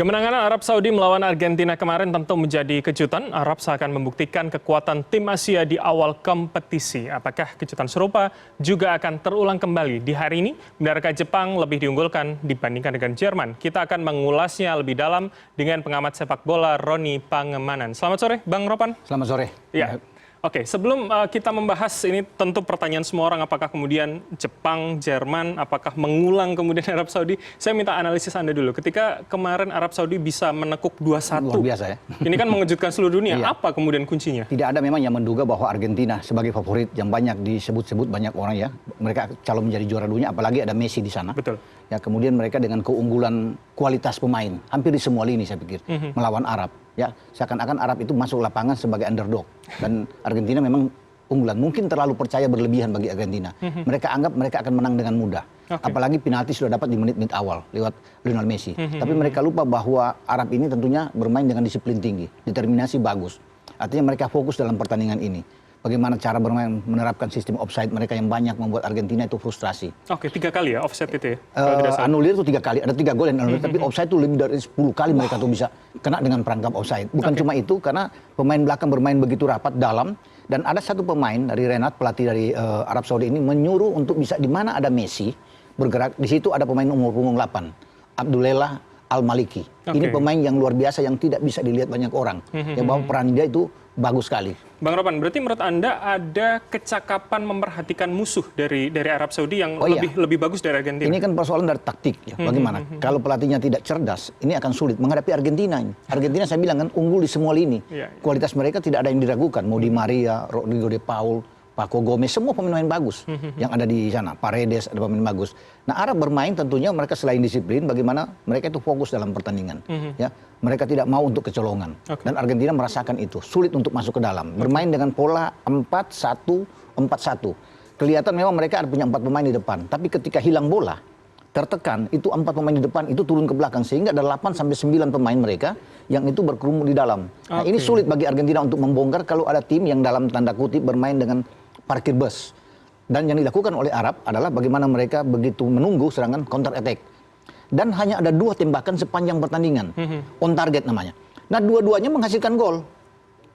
Kemenangan Arab Saudi melawan Argentina kemarin tentu menjadi kejutan. Arab seakan membuktikan kekuatan tim Asia di awal kompetisi. Apakah kejutan serupa juga akan terulang kembali di hari ini? Benarkah Jepang lebih diunggulkan dibandingkan dengan Jerman? Kita akan mengulasnya lebih dalam dengan pengamat sepak bola Roni Pangemanan. Selamat sore, Bang Ropan. Selamat sore. Ya. Oke, sebelum kita membahas ini tentu pertanyaan semua orang apakah kemudian Jepang, Jerman, apakah mengulang kemudian Arab Saudi. Saya minta analisis Anda dulu. Ketika kemarin Arab Saudi bisa menekuk 2-1. Luar biasa ya. Ini kan mengejutkan seluruh dunia. Iya. Apa kemudian kuncinya? Tidak ada memang yang menduga bahwa Argentina sebagai favorit yang banyak disebut-sebut banyak orang ya. Mereka calon menjadi juara dunia apalagi ada Messi di sana. Betul. Ya, kemudian mereka dengan keunggulan kualitas pemain hampir di semua lini saya pikir melawan Arab. Ya, seakan-akan Arab itu masuk lapangan sebagai underdog dan Argentina memang unggulan. Mungkin terlalu percaya berlebihan bagi Argentina. Mereka anggap mereka akan menang dengan mudah. Apalagi penalti sudah dapat di menit-menit awal lewat Lionel Messi. Tapi mereka lupa bahwa Arab ini tentunya bermain dengan disiplin tinggi, determinasi bagus. Artinya mereka fokus dalam pertandingan ini. Bagaimana cara bermain menerapkan sistem offside mereka yang banyak membuat Argentina itu frustrasi. Oke, 3 kali ya offside itu ya? Anulir itu 3 kali, ada 3 gol yang anulir, tapi offside itu lebih dari 10 kali mereka tuh bisa kena dengan perangkap offside. Bukan cuma itu, karena pemain belakang bermain begitu rapat dalam, dan ada satu pemain dari Renat, pelatih dari Arab Saudi ini, menyuruh untuk bisa di mana ada Messi bergerak, di situ ada pemain umur punggung 8, Abdullah Al-Maliki. Ini pemain yang luar biasa yang tidak bisa dilihat banyak orang. Ya, bahwa peran dia itu bagus sekali. Bang Ropan, berarti menurut Anda ada kecakapan memperhatikan musuh dari Arab Saudi yang lebih bagus dari Argentina? Ini kan persoalan dari taktik ya. Bagaimana? Kalau pelatihnya tidak cerdas, ini akan sulit menghadapi Argentina ini. Argentina saya bilang kan unggul di semua lini. Kualitas mereka tidak ada yang diragukan. Mau Di Maria, Rodrigo de Paul, Paco Gomez, semua pemain bagus yang ada di sana. Paredes ada pemain bagus. Nah, Arab bermain tentunya mereka selain disiplin, bagaimana mereka itu fokus dalam pertandingan. Ya, mereka tidak mau untuk kecolongan. Dan Argentina merasakan itu sulit untuk masuk ke dalam. Bermain dengan pola 4-1-4-1. Kelihatan memang mereka ada punya 4 pemain di depan. Tapi ketika hilang bola, tertekan itu 4 pemain di depan itu turun ke belakang sehingga ada 8-9 pemain mereka yang itu berkerumun di dalam. Nah, ini sulit bagi Argentina untuk membongkar kalau ada tim yang dalam tanda kutip bermain dengan parkir bus. Dan yang dilakukan oleh Arab adalah bagaimana mereka begitu menunggu serangan counter attack. Dan hanya ada 2 tembakan sepanjang pertandingan. On target namanya. Nah, dua-duanya menghasilkan gol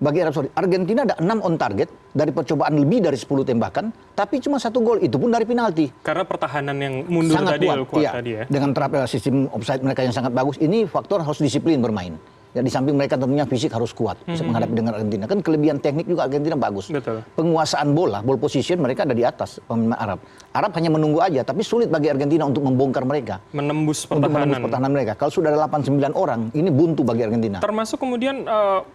bagi Arab Saudi. Argentina ada 6 on target dari percobaan lebih dari 10 tembakan, tapi cuma 1 gol, itu pun dari penalti. Karena pertahanan yang mundur sangat tadi kuat tadi ya. Dengan terapnya sistem offside mereka yang sangat bagus, ini faktor harus disiplin bermain. Ya, di samping mereka tentunya fisik harus kuat bisa menghadapi dengan Argentina. Kan kelebihan teknik juga Argentina bagus. Betul. Penguasaan bola, ball position mereka ada di atas pemain Arab. Arab hanya menunggu aja, tapi sulit bagi Argentina untuk membongkar mereka. Menembus pertahanan mereka. Kalau sudah ada 8-9 orang, ini buntu bagi Argentina. Termasuk kemudian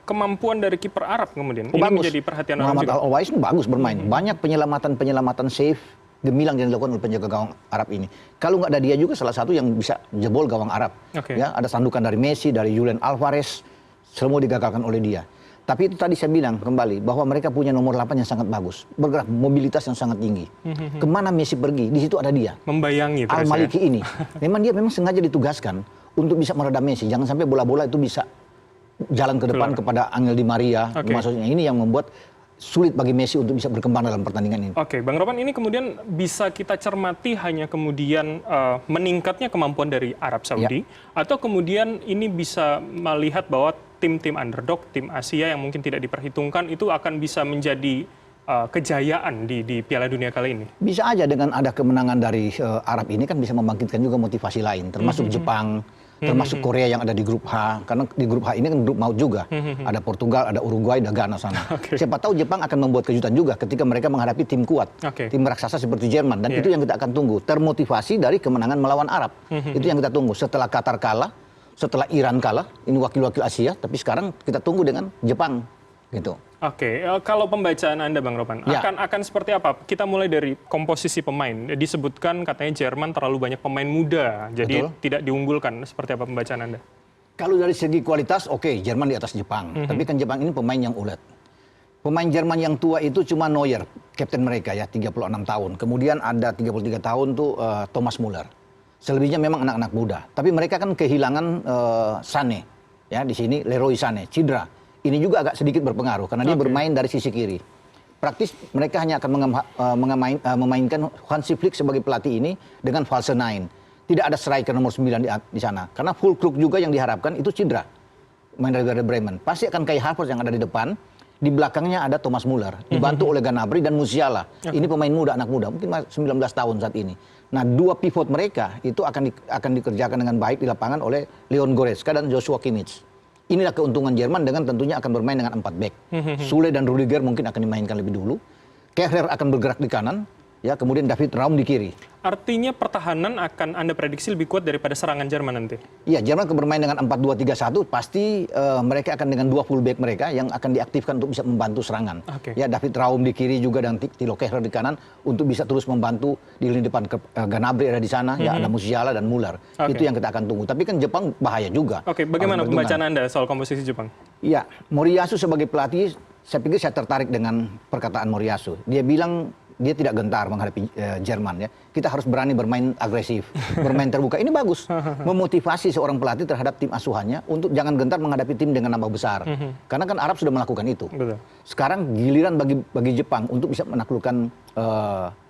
kemampuan dari kiper Arab kemudian. Ini bagus. menjadi perhatian orang Muhammad juga. Al-Owais bagus bermain. Banyak penyelamatan save gemilang yang dilakukan oleh penjaga gawang Arab ini. Kalau nggak ada dia juga salah satu yang bisa jebol gawang Arab. Ya, ada sandukan dari Messi, dari Julian Alvarez, semua digagalkan oleh dia. Tapi itu tadi saya bilang kembali bahwa mereka punya nomor 8 yang sangat bagus, bergerak mobilitas yang sangat tinggi. Kemana Messi pergi, di situ ada dia. Membayangi terus Al-Maliki ini. Memang sengaja ditugaskan untuk bisa meredam Messi. Jangan sampai bola-bola itu bisa jalan ke depan kepada Angel Di Maria. Maksudnya ini yang membuat sulit bagi Messi untuk bisa berkembang dalam pertandingan ini. Oke, Bang Ropan, ini kemudian bisa kita cermati hanya kemudian meningkatnya kemampuan dari Arab Saudi, atau kemudian ini bisa melihat bahwa tim-tim underdog, tim Asia yang mungkin tidak diperhitungkan itu akan bisa menjadi kejayaan di Piala Dunia kali ini? Bisa aja dengan ada kemenangan dari Arab ini kan bisa membangkitkan juga motivasi lain, termasuk Jepang, termasuk Korea yang ada di grup H, karena di grup H ini kan grup maut juga. Ada Portugal, ada Uruguay, ada Ghana sana. Siapa tahu Jepang akan membuat kejutan juga ketika mereka menghadapi tim kuat, tim raksasa seperti Jerman, dan itu yang kita akan tunggu. Termotivasi dari kemenangan melawan Arab. Itu yang kita tunggu. Setelah Qatar kalah, setelah Iran kalah, ini wakil-wakil Asia, tapi sekarang kita tunggu dengan Jepang, gitu. Oke, kalau pembacaan Anda Bang Ropan, akan seperti apa? Kita mulai dari komposisi pemain. Disebutkan katanya Jerman terlalu banyak pemain muda, jadi tidak diunggulkan. Seperti apa pembacaan Anda? Kalau dari segi kualitas, Jerman di atas Jepang. Tapi kan Jepang ini pemain yang ulet. Pemain Jerman yang tua itu cuma Neuer, kapten mereka ya, 36 tahun. Kemudian ada 33 tahun tuh Thomas Muller. Selebihnya memang anak-anak muda. Tapi mereka kan kehilangan Sané. Ya, di sini Leroy Sané, cedera. Ini juga agak sedikit berpengaruh karena dia bermain dari sisi kiri. Praktis mereka hanya akan memainkan Hansi Flick sebagai pelatih ini dengan false nine. Tidak ada striker nomor 9 di sana. Karena Füllkrug juga yang diharapkan itu cedera. Main dari Werder Bremen. Pasti akan Kai Havertz yang ada di depan. Di belakangnya ada Thomas Muller. Dibantu oleh Gnabry dan Musiala. Ini pemain muda, anak muda. Mungkin 19 tahun saat ini. Nah, dua pivot mereka itu akan dikerjakan dengan baik di lapangan oleh Leon Goretzka dan Joshua Kimmich. Inilah keuntungan Jerman dengan tentunya akan bermain dengan 4 back. Sule dan Rudiger mungkin akan dimainkan lebih dulu. Kehrer akan bergerak di kanan. Ya, kemudian David Raum di kiri. Artinya pertahanan akan Anda prediksi lebih kuat daripada serangan Jerman nanti? Iya, Jerman bermain dengan 4-2-3-1, pasti mereka akan dengan 2 fullback mereka yang akan diaktifkan untuk bisa membantu serangan. Ya, David Raum di kiri juga dan Thilo Kehrer di kanan untuk bisa terus membantu di lini depan. Gnabry ada di sana, ya ada Musiala dan Muller. Itu yang kita akan tunggu. Tapi kan Jepang bahaya juga. Bagaimana pembacaan Anda soal komposisi Jepang? Iya, Moriyasu sebagai pelatih, saya pikir saya tertarik dengan perkataan Moriyasu. Dia bilang dia tidak gentar menghadapi Jerman, ya. Kita harus berani bermain agresif, bermain terbuka. Ini bagus, memotivasi seorang pelatih terhadap tim asuhannya untuk jangan gentar menghadapi tim dengan nambah besar. Karena kan Arab sudah melakukan itu. Betul. Sekarang giliran bagi Jepang untuk bisa menaklukkan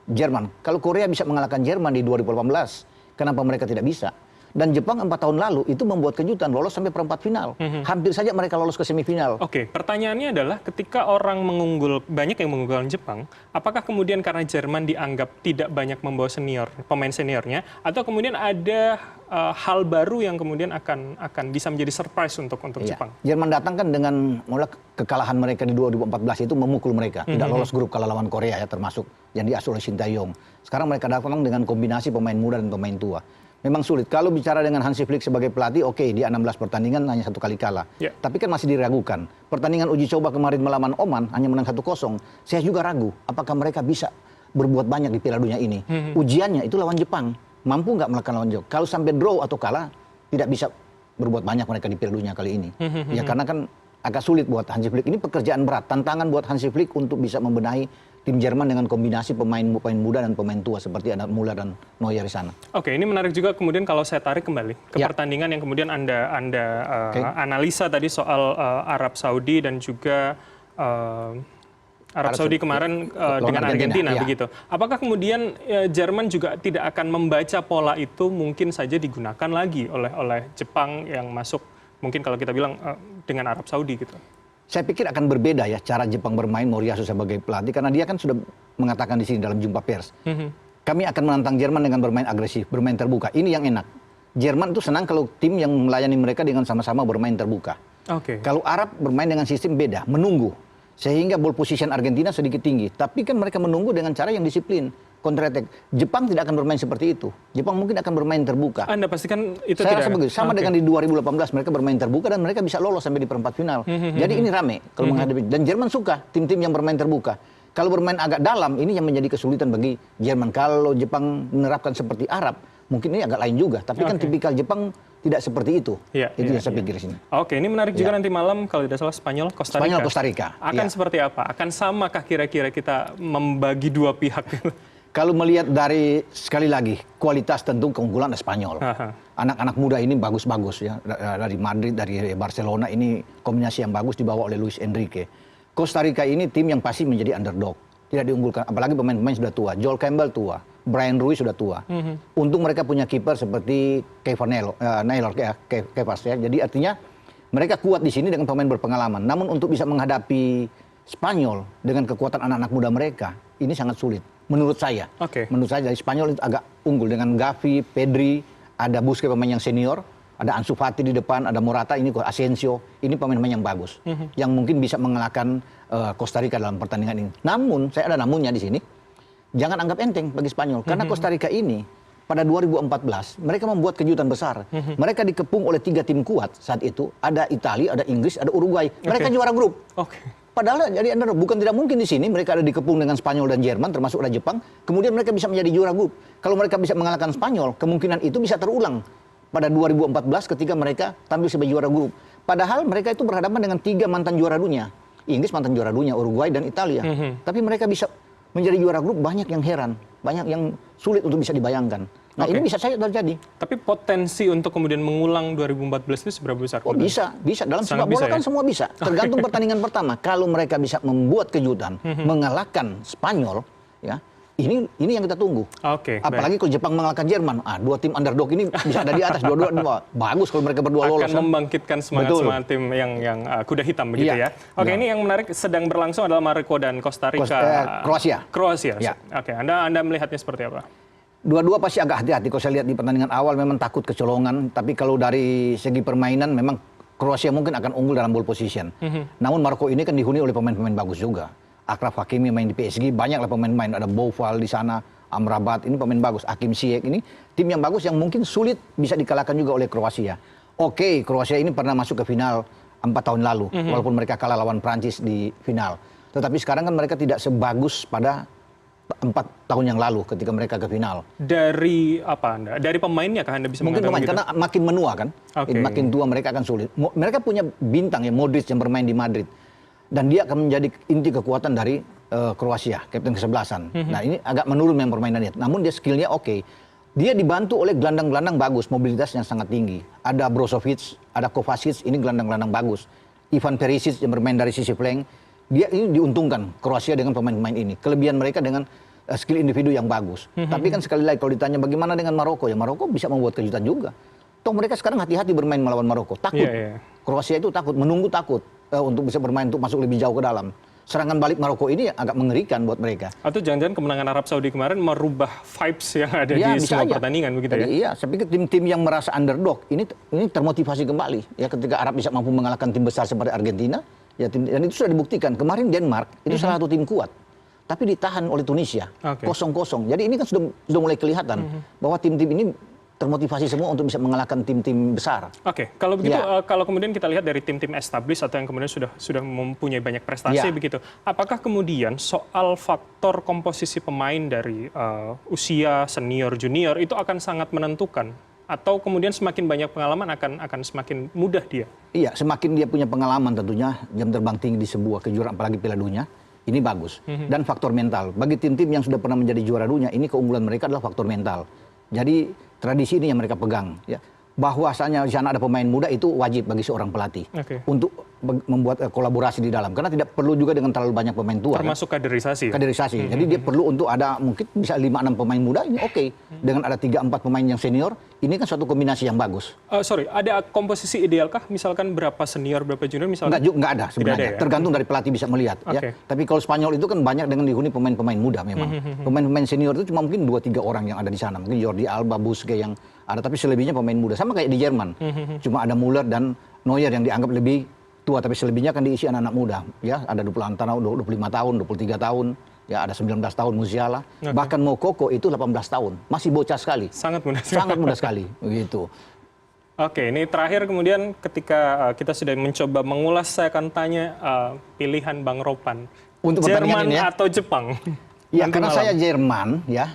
Jerman. Kalau Korea bisa mengalahkan Jerman di 2018, kenapa mereka tidak bisa? Dan Jepang 4 tahun lalu itu membuat kejutan, lolos sampai perempat final. Hampir saja mereka lolos ke semifinal. Pertanyaannya adalah ketika orang banyak yang mengunggulkan Jepang, apakah kemudian karena Jerman dianggap tidak banyak membawa pemain seniornya, atau kemudian ada hal baru yang kemudian akan bisa menjadi surprise untuk Jepang? Jerman datang kan dengan kekalahan mereka di 2014 itu memukul mereka. Tidak lolos grup kalah lawan Korea, ya, termasuk yang diasuh oleh Shin Tae-yong. Sekarang mereka datang dengan kombinasi pemain muda dan pemain tua. Memang sulit. Kalau bicara dengan Hansi Flick sebagai pelatih, dia 16 pertandingan hanya 1 kali kalah. Tapi kan masih diragukan. Pertandingan uji coba kemarin melawan Oman hanya menang 1-0. Saya juga ragu apakah mereka bisa berbuat banyak di Piala Dunia ini. Ujiannya itu lawan Jepang. Mampu nggak melakukan lawan Jepang? Kalau sampai draw atau kalah, tidak bisa berbuat banyak mereka di Piala Dunia kali ini. Ya, karena kan agak sulit buat Hansi Flick. Ini pekerjaan berat, tantangan buat Hansi Flick untuk bisa membenahi tim Jerman dengan kombinasi pemain muda dan pemain tua seperti ada Muller dan Neuer di sana. Ini menarik juga kemudian kalau saya tarik kembali ke pertandingan yang kemudian Anda analisa tadi soal Arab Saudi dan juga Arab Saudi kemarin dengan Argentina begitu. Apakah kemudian Jerman juga tidak akan membaca pola itu mungkin saja digunakan lagi oleh Jepang yang masuk mungkin kalau kita bilang dengan Arab Saudi gitu? Saya pikir akan berbeda ya cara Jepang bermain Moriyasu sebagai pelatih karena dia kan sudah mengatakan di sini dalam jumpa pers. Kami akan menantang Jerman dengan bermain agresif, bermain terbuka. Ini yang enak. Jerman itu senang kalau tim yang melayani mereka dengan sama-sama bermain terbuka. Kalau Arab bermain dengan sistem beda, menunggu. Sehingga ball position Argentina sedikit tinggi. Tapi kan mereka menunggu dengan cara yang disiplin. Counter attack. Jepang tidak akan bermain seperti itu. Jepang mungkin akan bermain terbuka. Anda pastikan itu saya tidak? Rasa begitu. Sama dengan di 2018 mereka bermain terbuka dan mereka bisa lolos sampai di perempat final. Jadi ini rame kalau menghadapi. Dan Jerman suka tim-tim yang bermain terbuka. Kalau bermain agak dalam ini yang menjadi kesulitan bagi Jerman. Kalau Jepang menerapkan seperti Arab, mungkin ini agak lain juga. Tapi kan tipikal Jepang tidak seperti itu. Itu yang saya pikir di sini. Ini menarik juga nanti malam kalau tidak salah Spanyol Costa Rica. Akan seperti apa? Akan samakah kira-kira kita membagi dua pihak? Kalau melihat dari, sekali lagi, kualitas tentu keunggulan Spanyol. Anak-anak muda ini bagus-bagus ya. Dari Madrid, dari Barcelona ini kombinasi yang bagus dibawa oleh Luis Enrique. Costa Rica ini tim yang pasti menjadi underdog. Tidak diunggulkan, apalagi pemain-pemain sudah tua. Joel Campbell tua, Brian Ruiz sudah tua. Untung mereka punya kiper seperti Kevin Naylor, Kevas ya. Jadi artinya mereka kuat di sini dengan pemain berpengalaman. Namun untuk bisa menghadapi Spanyol dengan kekuatan anak-anak muda mereka, ini sangat sulit. Menurut saya, menurut saya dari Spanyol itu agak unggul dengan Gavi, Pedri, ada Busquets pemain yang senior, ada Ansu Fati di depan, ada Morata, ini Asensio, ini pemain-pemain yang bagus, yang mungkin bisa mengalahkan Costa Rica dalam pertandingan ini. Namun, saya ada namunnya di sini, jangan anggap enteng bagi Spanyol, karena Costa Rica ini pada 2014 mereka membuat kejutan besar. Mereka dikepung oleh 3 tim kuat saat itu, ada Italia, ada Inggris, ada Uruguay. Mereka juara grup. Padahal jadi bukan tidak mungkin di sini mereka ada dikepung dengan Spanyol dan Jerman termasuk ada Jepang, kemudian mereka bisa menjadi juara grup. Kalau mereka bisa mengalahkan Spanyol, kemungkinan itu bisa terulang pada 2014 ketika mereka tampil sebagai juara grup. Padahal mereka itu berhadapan dengan 3 mantan juara dunia. Inggris mantan juara dunia, Uruguay dan Italia. Tapi mereka bisa menjadi juara grup, banyak yang heran, banyak yang sulit untuk bisa dibayangkan. Nah ini bisa saja terjadi. Tapi potensi untuk kemudian mengulang 2014 itu seberapa besar? Bisa. Dalam sepak bola kan semua bisa. Tergantung pertandingan pertama. Kalau mereka bisa membuat kejutan, mengalahkan Spanyol, ya, Ini yang kita tunggu. Oke. Apalagi kalau Jepang mengalahkan Jerman, dua tim underdog ini bisa ada di atas, dua-dua bagus kalau mereka berdua lolos. Akan membangkitkan semangat tim yang kuda hitam begitu ya. Oke, ini yang menarik sedang berlangsung adalah Maroko dan Costa Rica. Kroasia. Ya. Oke, Anda melihatnya seperti apa? Dua-dua pasti agak hati-hati. Kalau saya lihat di pertandingan awal memang takut kecolongan, tapi kalau dari segi permainan memang Kroasia mungkin akan unggul dalam ball position. Namun Maroko ini kan dihuni oleh pemain-pemain bagus juga. Achraf Hakimi main di PSG, banyaklah pemain-pemain, ada Boufal di sana, Amrabat, ini pemain bagus, Hakim Ziyech, ini tim yang bagus yang mungkin sulit bisa dikalahkan juga oleh Kroasia. Oke, Kroasia ini pernah masuk ke final 4 tahun lalu, walaupun mereka kalah lawan Prancis di final. Tetapi sekarang kan mereka tidak sebagus pada 4 tahun yang lalu ketika mereka ke final. Dari apa Anda? Dari pemainnya kah Anda bisa mungkin mengatakan pemain, begitu? karena makin menua kan, makin tua mereka akan sulit. Mereka punya bintang ya, Modric yang bermain di Madrid. Dan dia akan menjadi inti kekuatan dari Kroasia, kapten ke-11-an. Nah ini agak menurun memang permainannya. Namun dia skillnya oke. Dia dibantu oleh gelandang-gelandang bagus, mobilitasnya sangat tinggi. Ada Brozovic, ada Kovacic, ini gelandang-gelandang bagus. Ivan Perisic yang bermain dari sisi flank. Dia ini diuntungkan Kroasia dengan pemain-pemain ini. Kelebihan mereka dengan skill individu yang bagus. Tapi kan sekali lagi kalau ditanya bagaimana dengan Maroko, ya Maroko bisa membuat kejutan juga. Toh mereka sekarang hati-hati bermain melawan Maroko. Takut. Kroasia itu takut, menunggu takut. Untuk bisa bermain, untuk masuk lebih jauh ke dalam. Serangan balik Maroko ini agak mengerikan buat mereka. Atau jangan-jangan kemenangan Arab Saudi kemarin merubah vibes yang ada di semua pertandingan begitu ya? Iya, saya pikir tim-tim yang merasa underdog ini termotivasi kembali. Ya ketika Arab bisa mampu mengalahkan tim besar seperti Argentina, ya dan itu sudah dibuktikan. Kemarin Denmark itu salah satu tim kuat, tapi ditahan oleh Tunisia 0-0. Jadi ini kan sudah mulai kelihatan bahwa tim-tim ini termotivasi semua untuk bisa mengalahkan tim-tim besar. Oke, kalau begitu, kalau kemudian kita lihat dari tim-tim established atau yang kemudian sudah mempunyai banyak prestasi begitu, apakah kemudian soal faktor komposisi pemain dari usia senior junior itu akan sangat menentukan? Atau kemudian semakin banyak pengalaman akan semakin mudah dia? Iya, semakin dia punya pengalaman tentunya, jam terbang tinggi di sebuah kejuaraan apalagi Piala Dunia, ini bagus. Dan faktor mental. Bagi tim-tim yang sudah pernah menjadi juara dunia, ini keunggulan mereka adalah faktor mental. Jadi tradisi ini yang mereka pegang, ya. Bahwasanya di sana ada pemain muda itu wajib bagi seorang pelatih untuk membuat kolaborasi di dalam, karena tidak perlu juga dengan terlalu banyak pemain tua. Termasuk kaderisasi. Kaderisasi. Jadi dia perlu untuk ada mungkin bisa 5-6 pemain muda ini oke. Dengan ada 3-4 pemain yang senior, ini kan suatu kombinasi yang bagus. Sorry, ada komposisi idealkah? Misalkan berapa senior, berapa junior? Misalkan? Enggak ada sebenarnya. Tergantung dari pelatih bisa melihat. Ya. Tapi kalau Spanyol itu kan banyak dengan dihuni pemain-pemain muda memang. Pemain-pemain senior itu cuma mungkin 2-3 orang yang ada di sana. Mungkin Jordi Alba, Busquets yang ada, tapi selebihnya pemain muda. Sama kayak di Jerman. Cuma ada Müller dan Neuer yang dianggap lebih tua, tapi selebihnya kan diisi anak-anak muda. Ya, ada 25 tahun, 23 tahun. Ya, ada 19 tahun Musiala. Bahkan Moukoko itu 18 tahun. Masih bocah sekali. Sangat muda. Sangat muda sekali. Begitu. Oke, ini terakhir kemudian ketika kita sudah mencoba mengulas, saya akan tanya pilihan Bang Ropan. Untuk Jerman atau Jepang? Ya, karena saya Jerman, ya.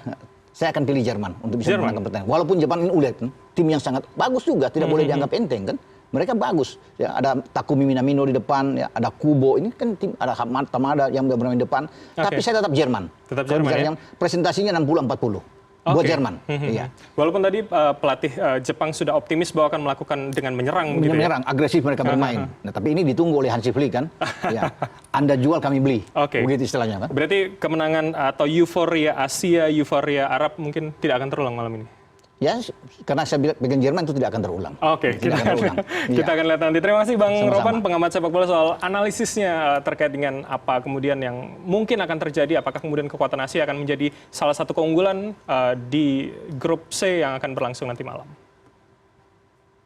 Saya akan pilih Jerman untuk bisa menangkan pertandingan. Walaupun Jepang ini ulet, tim yang sangat bagus juga, tidak boleh dianggap enteng kan. Mereka bagus. Ya, ada Takumi Minamino di depan, ya, ada Kubo, ini kan tim, ada Hamad Tamada yang bermain di depan. Tapi saya tetap Jerman. Tetap Jerman ya? Yang presentasinya 60-40. Buat Jerman. Iya. Walaupun tadi pelatih Jepang sudah optimis bahwa akan melakukan dengan menyerang. Menyerang, agresif mereka bermain. Nah, tapi ini ditunggu oleh Hansi Flick kan. Ya. Anda jual, kami beli. Begitu istilahnya kan. Berarti kemenangan atau euforia Asia, euforia Arab mungkin tidak akan terulang malam ini? Ya, karena saya bilang Jerman itu tidak akan terulang. Kita akan lihat nanti. Terima kasih Bang Ropan, pengamat sepak bola, soal analisisnya terkait dengan apa kemudian yang mungkin akan terjadi. Apakah kemudian kekuatan Asia akan menjadi salah satu keunggulan di grup C yang akan berlangsung nanti malam.